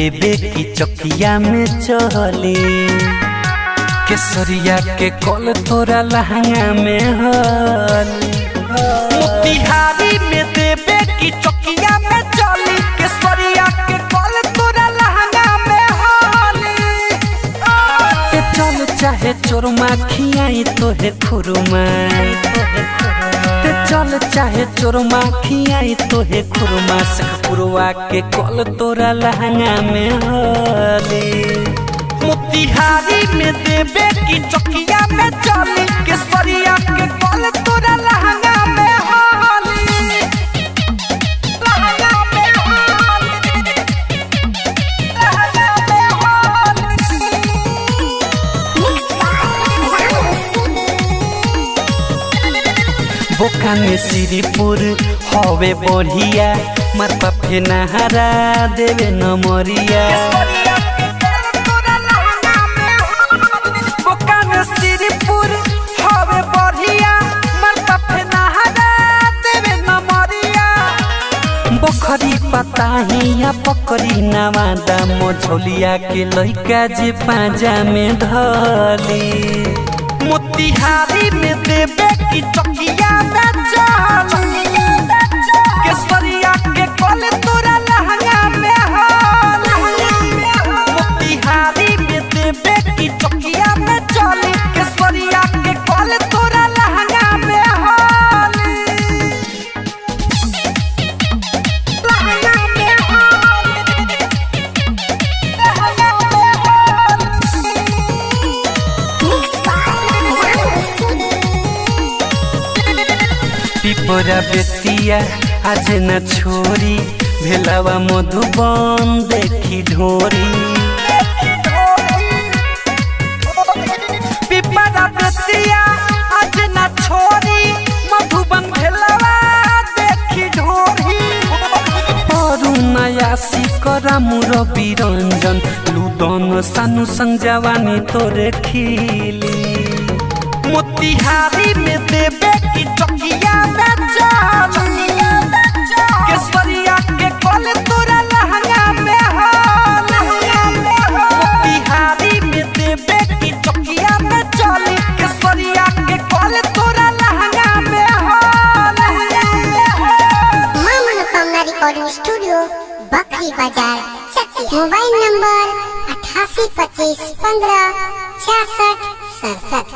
देवे की चकिया में चले केसरिया के कल तोरा लहंगा में हली मोतिहारी में देवे की चकिया में चली केसरिया के कल तोरा लहंगा में हली ते चल चाहे चोरमा खियाई तोहे खुरमा ते चल चाहे चोरमा खियाई तोहे खुरमा सखपुरवा के कल तोरा लहंगा में हली मोतिहारी में देवे की चकिया में चली केसरिया के कल तोरा लहंगा में हली लहंगा में हली लहंगा में बोका में श्रीपुर हवे बढ़िया मारपा फेनहारा देवे नमरिया बखरी पताहिया पकड़ी नवादा मझोलिया के लइका जे पाजा में धली मोतिहारी में देवे की चकिया में चली केसरिया के कल तोरा लहंगा में हली मोतिहारी में देवे की चकिया में चली केसरिया के कल तोरा लहंगा में हली पिपरा बेतिया आज न छोरी भेलावा मधुबन देखी ढोरी पिपरा बेतिया आज न छोरी मधुबन भेलावा देखी ढोरी अरुणया सिकरा मुरबी रंजन लुदन सानु संग जवानी तोरे खिली मोतिहारी में देवे की चकिया में चली केसरिया के कल तोरा लहंगा में हली मोतिहारी में देवे की चकिया में चली केसरिया के कल तोरा लहंगा में हली मां मनोकामना रिकॉर्डिंग स्टूडियो बकरी बाजार चकिया मोबाइल नंबर 8825156667।